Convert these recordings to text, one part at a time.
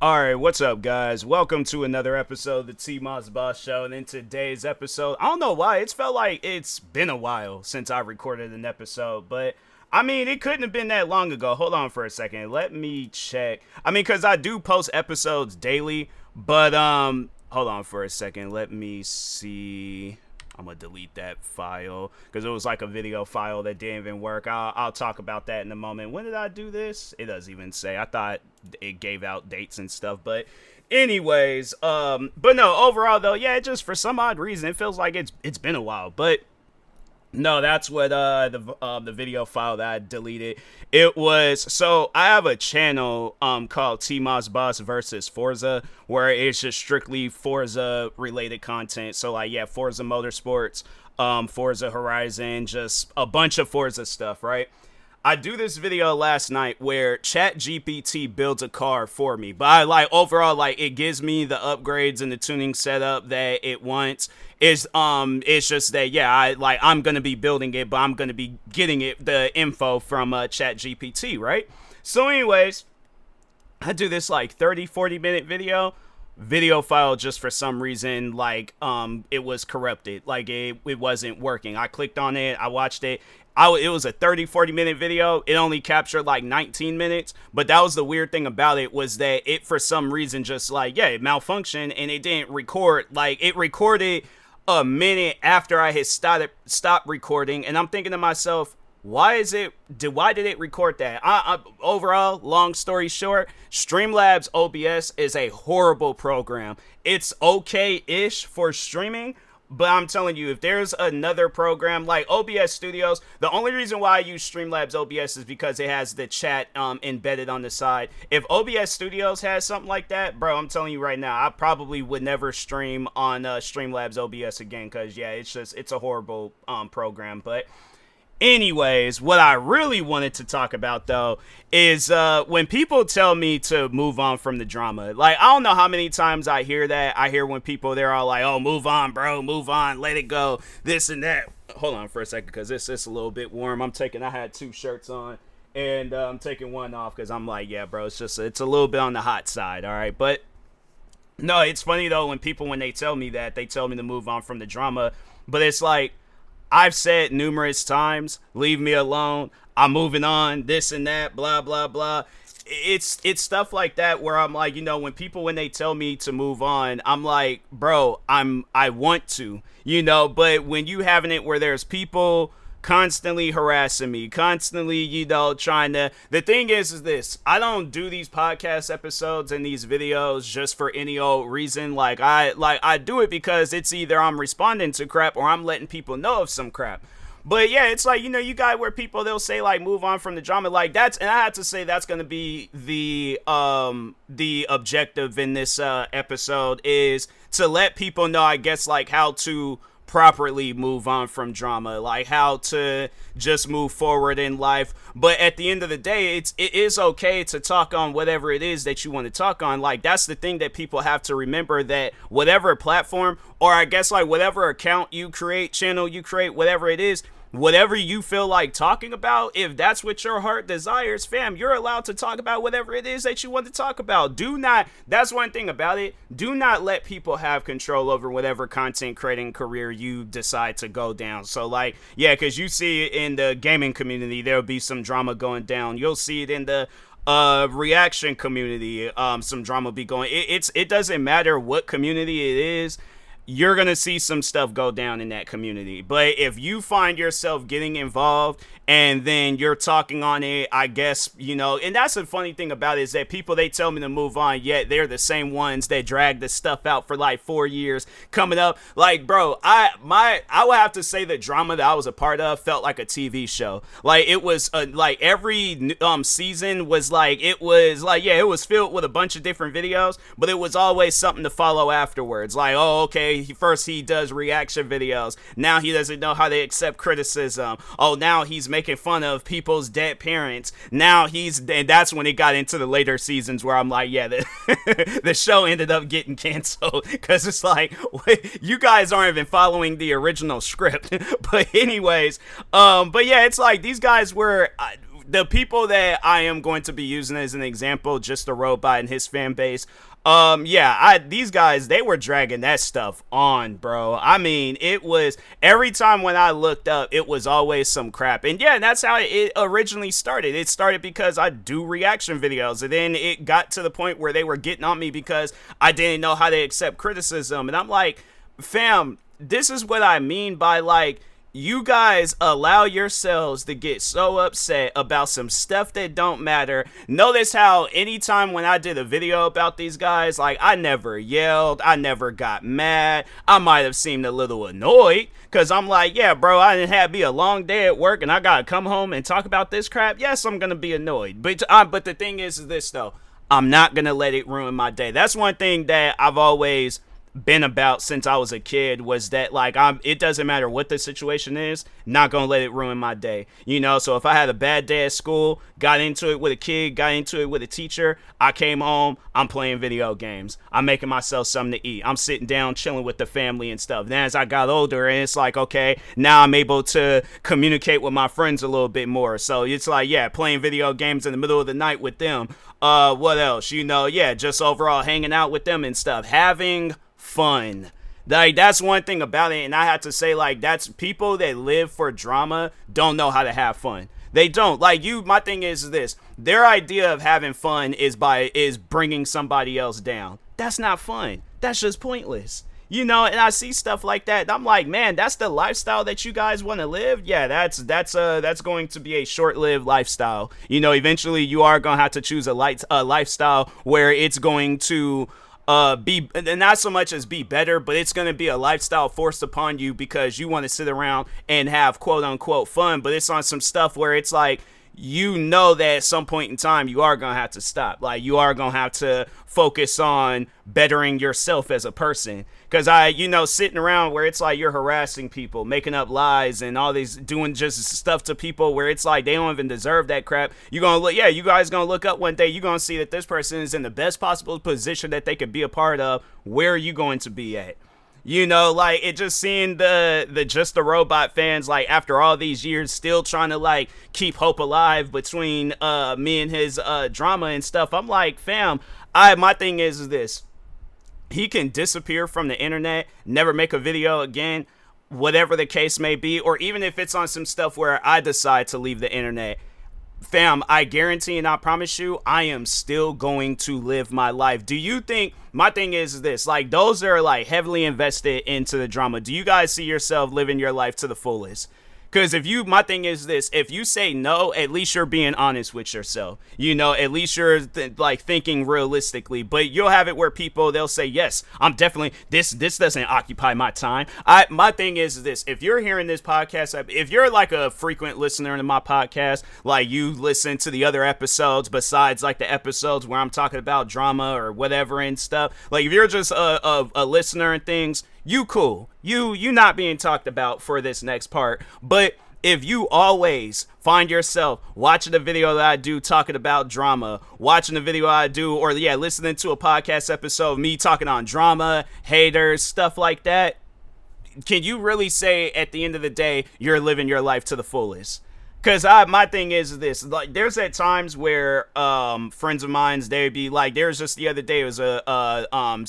Alright, what's up, guys? Welcome to another episode of the TMossBoss Show. And in today's episode, I don't know why, it's felt like it's been a while since I recorded an episode, but I mean, it couldn't have been that long ago. Hold on for a second. Let me check. I mean, because I do post episodes daily, but, hold on for a second. Let me see. I'm gonna delete that file because it was like a video file that didn't even work. I'll talk about that in a moment. When did I do this? It doesn't even say. I thought it gave out dates and stuff, but anyways, but no, overall though, yeah, it just for some odd reason it feels like it's been a while, but no, that's what the video file that I deleted. It was so I have a channel called TMossBoss versus Forza where it's just strictly Forza related content. So like yeah, Forza Motorsports, Forza Horizon, just a bunch of Forza stuff, right? I do this video last night where ChatGPT builds a car for me, but I like overall like it gives me the upgrades and the tuning setup that it wants. It's just that yeah, I'm gonna be building it, but I'm gonna be getting it the info from ChatGPT, right? So anyways, I do this like 30-40 minute video file just for some reason like it was corrupted, like it wasn't working. I clicked on it, I watched it. It was a 30-40 minute video. It only captured like 19 minutes, but that was the weird thing about it, was that it for some reason just like yeah, it malfunctioned and it didn't record. Like it recorded a minute after I had stopped recording, and I'm thinking to myself, why did it record that? Overall, long story short, Streamlabs OBS is a horrible program. It's okay-ish for streaming, but I'm telling you, if there's another program like OBS Studios, the only reason why I use Streamlabs OBS is because it has the chat embedded on the side. If OBS Studios has something like that, bro, I'm telling you right now, I probably would never stream on Streamlabs OBS again, because yeah, it's a horrible program. But anyways, what I really wanted to talk about though is when people tell me to move on from the drama. Like I don't know how many times I hear that. I hear when people they're all like, "Oh, move on, bro, move on, let it go, this and that." Hold on for a second, because it's a little bit warm. I had two shirts on, and I'm taking one off because I'm like, yeah, bro, it's a little bit on the hot side. All right, but no, it's funny though when they tell me that, they tell me to move on from the drama, but it's like, I've said numerous times, leave me alone, I'm moving on, this and that, blah, blah, blah. It's stuff like that where I'm like, when they tell me to move on, I'm like, bro, I want to, but when you having it where there's people constantly harassing me, constantly, trying to, the thing is this, I don't do these podcast episodes and these videos just for any old reason. I do it because it's either I'm responding to crap or I'm letting people know of some crap. But yeah, it's like, you got where people, they'll say like, move on from the drama. Like and I have to say that's going to be the objective in this episode, is to let people know, I guess, like how to properly move on from drama, like how to just move forward in life. But at the end of the day, it is okay to talk on whatever it is that you want to talk on. Like that's the thing that people have to remember, that whatever platform, or I guess like whatever account you create, channel you create, whatever it is, whatever you feel like talking about, if that's what your heart desires, fam, you're allowed to talk about whatever it is that you want to talk about. That's one thing about it, do not let people have control over whatever content creating career you decide to go down. So like, yeah, because you see it in the gaming community, there'll be some drama going down. You'll see it in the reaction community, some drama be going. It doesn't matter what community it is, you're going to see some stuff go down in that community. But if you find yourself getting involved and then you're talking on it, I guess, and that's the funny thing about it, is that people, they tell me to move on, yet they're the same ones that drag this stuff out for like 4 years coming up. Like, bro, I would have to say the drama that I was a part of felt like a TV show. Like it was like every season was like, it was filled with a bunch of different videos, but it was always something to follow afterwards. Like, oh, okay, he does reaction videos. Now he doesn't know how to accept criticism. Oh, now he's making fun of people's dead parents. And that's when it got into the later seasons where I'm like, yeah, the show ended up getting canceled, because it's like, you guys aren't even following the original script. But anyways, but yeah, it's like these guys were the people that I am going to be using as an example, just a robot and his fan base. These guys, they were dragging that stuff on, bro. I mean, it was every time when I looked up, it was always some crap. And yeah, that's how it originally started. It started because I do reaction videos, and then it got to the point where they were getting on me because I didn't know how to accept criticism. And I'm like, fam, this is what I mean by, like, you guys allow yourselves to get so upset about some stuff that don't matter. Notice how anytime when I did a video about these guys, like, I never yelled, I never got mad. I might have seemed a little annoyed because I'm like, yeah, bro, I didn't have me a long day at work and I gotta come home and talk about this crap. Yes, I'm gonna be annoyed, but the thing is this though, I'm not gonna let it ruin my day. That's one thing that I've always been about since I was a kid, was that, like, it doesn't matter what the situation is, not gonna let it ruin my day, you know. So if I had a bad day at school, got into it with a kid, got into it with a teacher, I came home, I'm playing video games, I'm making myself something to eat, I'm sitting down chilling with the family and stuff. Then as I got older, and it's like, okay, now I'm able to communicate with my friends a little bit more, so it's like, yeah, playing video games in the middle of the night with them. What else, you know? Yeah, just overall hanging out with them and stuff, having fun. Like, that's one thing about it, and I have to say, like, that's people that live for drama don't know how to have fun. They don't. Like, my thing is this, their idea of having fun is bringing somebody else down. That's not fun. That's just pointless. You know, and I see stuff like that, and I'm like, man, that's the lifestyle that you guys want to live? Yeah, that's going to be a short-lived lifestyle. You know, eventually you are going to have to choose a lifestyle where it's going to be not so much as be better, but it's going to be a lifestyle forced upon you because you want to sit around and have quote unquote fun, but it's on some stuff where it's like, you know that at some point in time you are going to have to stop. Like, you are going to have to focus on bettering yourself as a person. Because sitting around where it's like you're harassing people, making up lies and all these, doing just stuff to people where it's like they don't even deserve that crap. You guys going to look up one day, you're going to see that this person is in the best possible position that they could be a part of. Where are you going to be at? You know, like, it just seeing the Just the Robot fans, like, after all these years, still trying to, like, keep hope alive between me and his drama and stuff. I'm like, fam, my thing is this. He can disappear from the internet, never make a video again, whatever the case may be, or even if it's on some stuff where I decide to leave the internet. Fam, I guarantee and I promise you, I am still going to live my life. Do you think, my thing is this, like, those that are, like, heavily invested into the drama, do you guys see yourself living your life to the fullest? Because my thing is this, if you say no, at least you're being honest with yourself. You know, at least you're thinking realistically. But you'll have it where they'll say, yes, I'm definitely, this doesn't occupy my time. My thing is this, if you're hearing this podcast, if you're like a frequent listener to my podcast, like you listen to the other episodes besides like the episodes where I'm talking about drama or whatever and stuff. Like, if you're just a listener and things, you cool. You not being talked about for this next part. But if you always find yourself watching a video that I do talking about drama, watching a video I do, or listening to a podcast episode of me talking on drama, haters, stuff like that, can you really say at the end of the day you're living your life to the fullest? Because my thing is this, like, there's at times where friends of mine's, they'd be like, there's just the other day, it was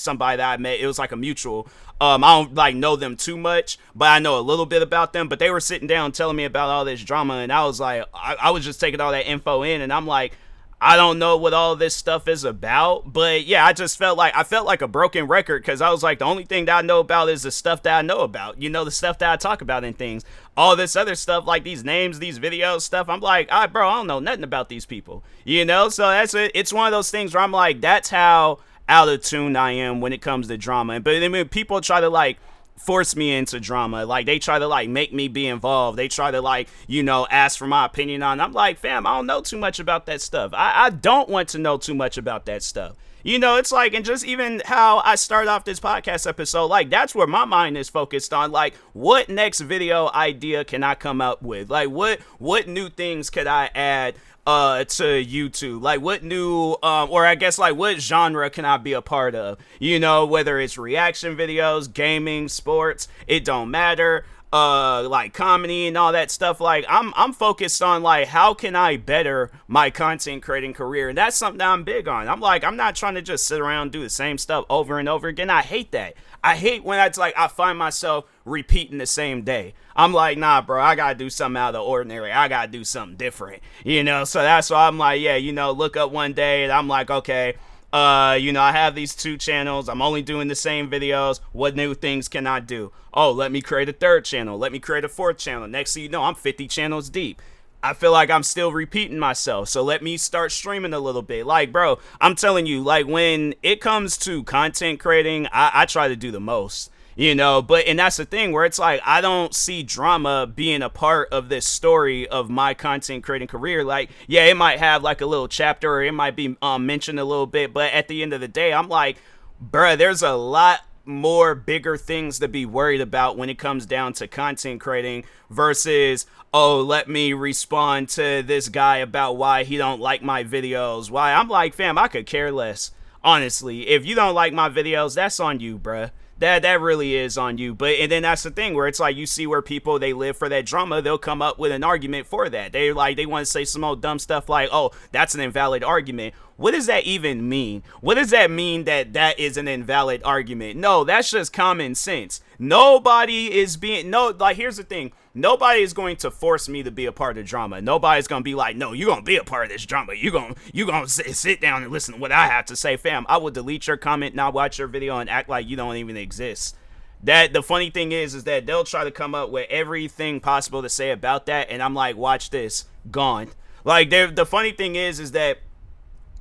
somebody that I met, it was like a mutual. I don't like know them too much, but I know a little bit about them. But they were sitting down telling me about all this drama, and I was like, I was just taking all that info in, and I'm like, I don't know what all this stuff is about, but yeah, I felt like a broken record, because I was like, the only thing that I know about is the stuff that I know about, you know, the stuff that I talk about and things. All this other stuff, like these names, these videos, stuff, I'm like, bro, I don't know nothing about these people, you know. So that's it. It's one of those things where I'm like, that's how out of tune I am when it comes to drama. But I mean, people try to like force me into drama, like they try to like make me be involved, they try to like, you know, ask for my opinion on. I'm like, fam, I don't know too much about that stuff. I don't want to know too much about that stuff, you know. It's like, and just even how I start off this podcast episode, like, that's where my mind is focused on, like, what next video idea can I come up with, like what new things could I add to YouTube, like what new or I guess like what genre can I be a part of, you know, whether it's reaction videos, gaming, sports, it don't matter. like comedy and all that stuff. Like I'm focused on like how can I better my content creating career, and that's something that I'm big on. I'm like, I'm not trying to just sit around and do the same stuff over and over again. I hate that. I hate when it's like I find myself repeating the same day. I'm like, nah, bro, I gotta do something out of the ordinary. I gotta do something different, you know. So that's why I'm like, yeah, you know, look up one day and I'm like, okay, you know, I have these 2 channels. I'm only doing the same videos. What new things can I do? Oh, let me create a 3rd channel. Let me create a 4th channel. Next thing you know, I'm 50 channels deep. I feel like I'm still repeating myself. So let me start streaming a little bit. Like, bro, I'm telling you, like, when it comes to content creating, I try to do the most. You know, and that's the thing where it's like, I don't see drama being a part of this story of my content creating career. Like, yeah, it might have like a little chapter or it might be mentioned a little bit. But at the end of the day, I'm like, bruh, there's a lot more bigger things to be worried about when it comes down to content creating versus, oh, let me respond to this guy about why he don't like my videos. Why? I'm like, fam, I could care less. Honestly, if you don't like my videos, that's on you, bruh. That really is on you. But and then that's the thing where it's like you see where people, they live for that drama, they'll come up with an argument for that. They want to say some old dumb stuff like, oh, that's an invalid argument. What does that even mean? What does that mean that is an invalid argument? No, that's just common sense. Nobody is being, no, like, here's the thing. Nobody is going to force me to be a part of drama. Nobody's going to be like, no, you're going to be a part of this drama. You're going to sit down and listen to what I have to say. Fam, I will delete your comment, not watch your video, and act like you don't even exist. That the funny thing is that they'll try to come up with everything possible to say about that, and I'm like, watch this, gone. Like, the funny thing is that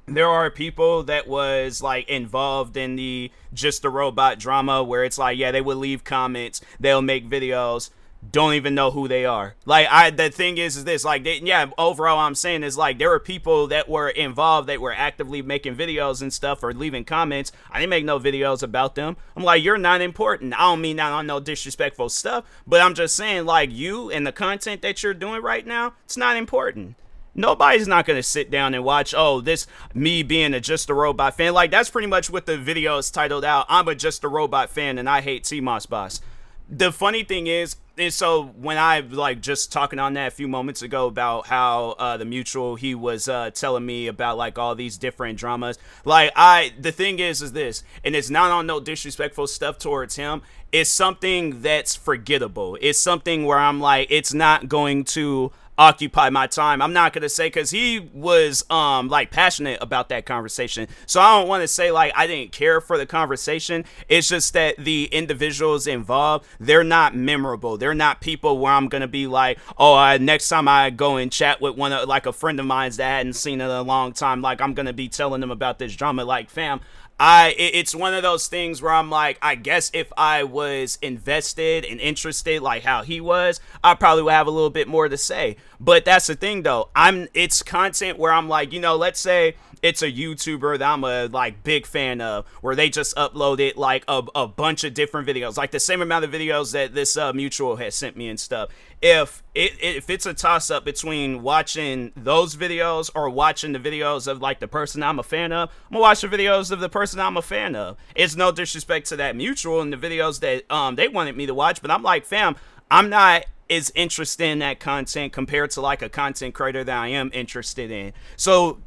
there are people that was like involved in the Just a Robot drama where it's like, yeah, they would leave comments, they'll make videos, don't even know who they are. Like, the thing is this, like, overall I'm saying is like, there were people that were involved that were actively making videos and stuff or leaving comments. I didn't make no videos about them. I'm like, you're not important. I don't mean that on no disrespectful stuff, but I'm just saying, like, you and the content that you're doing right now, it's not important. Nobody's not going to sit down and watch, oh, this, me being a Just a Robot fan. Like, that's pretty much what the video is titled out. I'm a Just a Robot fan and I hate TMossBoss. The funny thing is so when I, like, just talking on that a few moments ago about how the mutual, he was telling me about, like, all these different dramas. Like, the thing is this, and it's not on no disrespectful stuff towards him. It's something that's forgettable. It's something where I'm like, it's not going to occupy my time. I'm not gonna say, because he was like passionate about that conversation, so I don't want to say like I didn't care for the conversation. It's just that the individuals involved, they're not memorable. They're not people where I'm gonna be like, oh, next time I go and chat with one of, like, a friend of mine that I hadn't seen in a long time, like, I'm gonna be telling them about this drama. Like, fam, it's one of those things where I'm like, I guess if I was invested and interested like how he was, I probably would have a little bit more to say. But that's the thing though, it's content where I'm like, you know, let's say it's a YouTuber that I'm a, like, big fan of, where they just uploaded like a bunch of different videos, like the same amount of videos that this mutual has sent me and stuff. If it's a toss up between watching those videos or watching the videos of, like, the person I'm a fan of, I'm gonna watch the videos of the person I'm a fan of. It's no disrespect to that mutual and the videos that they wanted me to watch, but I'm like, fam, I'm not as interested in that content compared to, like, a content creator that I am interested in. So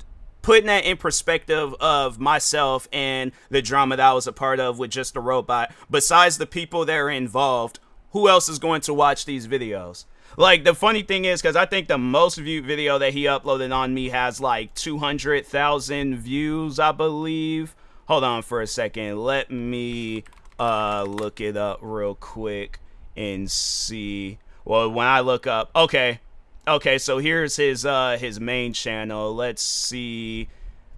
putting that in perspective of myself and the drama that I was a part of with Just a Robot, besides the people that are involved, who else is going to watch these videos? Like, the funny thing is, because I think the most viewed video that he uploaded on me has like 200,000 views, I believe. Hold on for a second. Let me look it up real quick and see. Well, when I look up, okay, so here's his main channel. Let's see,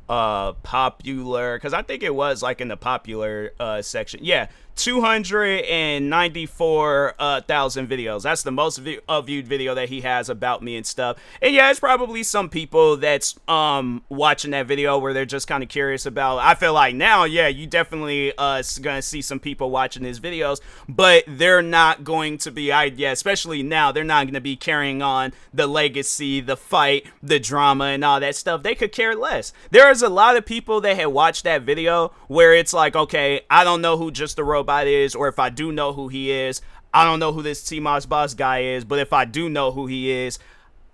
popular, because I think it was like in the popular section. Yeah, 294,000 videos. That's the most viewed video that he has about me and stuff. And yeah, it's probably some people that's watching that video where they're just kind of curious about. I feel like now, yeah, you definitely gonna see some people watching his videos, but they're not going to be, especially now, they're not going to be carrying on the legacy, the fight, the drama, and all that stuff. They could care less. There is a lot of people that had watched that video where it's like, okay, I don't know who Just a Robot is, or if I do know who he is, I don't know who this TMossBoss guy is, but if I do know who he is,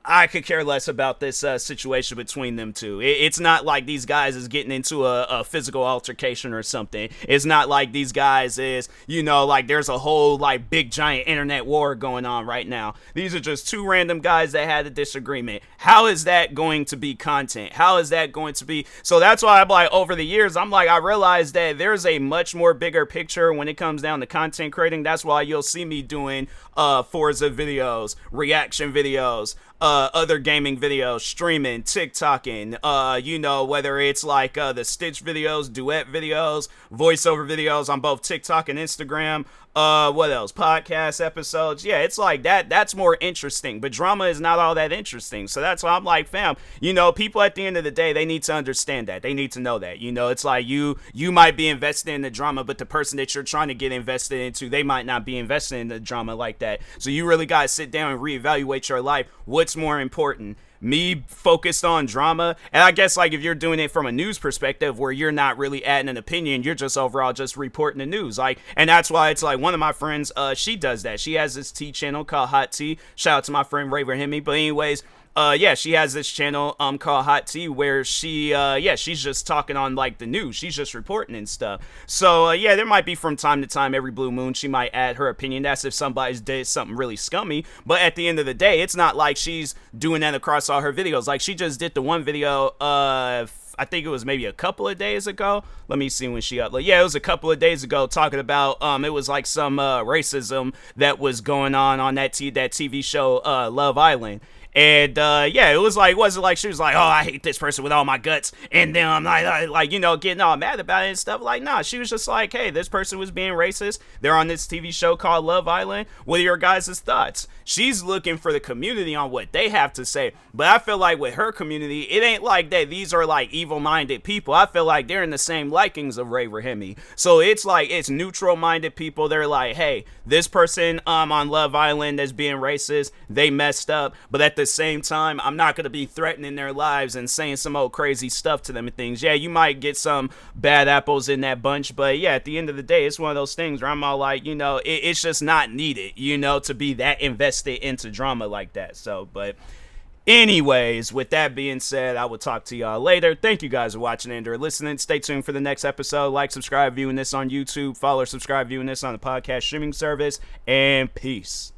I could care less about this situation between them two. It's not like these guys is getting into a physical altercation or something. It's not like these guys is, like there's a whole like big giant internet war going on right now. These are just two random guys that had a disagreement. How is that going to be content? How is that going to be? So that's why I'm like, over the years, I realized that there's a much more bigger picture when it comes down to content creating. That's why you'll see me doing Forza videos, reaction videos, other gaming videos, streaming, TikToking, whether it's like the Stitch videos, duet videos, voiceover videos on both TikTok and Instagram. What else? Podcast episodes. Yeah, it's like that's more interesting, but drama is not all that interesting. So that's why I'm like, fam, people at the end of the day, they need to understand that. They need to know that. It's like you might be invested in the drama, but the person that you're trying to get invested into, they might not be invested in the drama like that. So you really got to sit down and reevaluate your life. What's more important? Me focused on drama, and I guess like if you're doing it from a news perspective where you're not really adding an opinion, you're just overall just reporting the news, like, and that's why it's like one of my friends, she does that. She has this tea channel called Hot Tea. Shout out to my friend Raver Hemi. But anyways, she has this channel called Hot Tea where she's just talking on like the news. She's just reporting and stuff. So there might be from time to time, every blue moon, she might add her opinion. That's if somebody's did something really scummy. But at the end of the day, it's not like she's doing that across all her videos. Like she just did the one video I think it was maybe a couple of days ago. Let me see when she uploaded. Yeah, it was a couple of days ago, talking about it was like some racism that was going on that TV show Love Island. And it was like, wasn't like she was like, oh, I hate this person with all my guts, and then I'm like getting all mad about it and stuff. Like, nah, she was just like, hey, this person was being racist. They're on this TV show called Love Island. What are your guys' thoughts? She's looking for the community on what they have to say. But I feel like with her community, it ain't like that these are like evil-minded people. I feel like they're in the same likings of Ray Rahimi. So it's like, it's neutral-minded people. They're like, hey, this person on Love Island that's being racist, they messed up. But at the same time, I'm not going to be threatening their lives and saying some old crazy stuff to them and things. Yeah, you might get some bad apples in that bunch, but yeah, at the end of the day, it's one of those things where I'm all like, it's just not needed, to be that invested into drama like that. So, but anyways, with that being said, I will talk to y'all later. Thank you guys for watching and or listening. Stay tuned for the next episode. Like, subscribe, viewing this on YouTube. Follow or subscribe, viewing this on the podcast streaming service. And peace.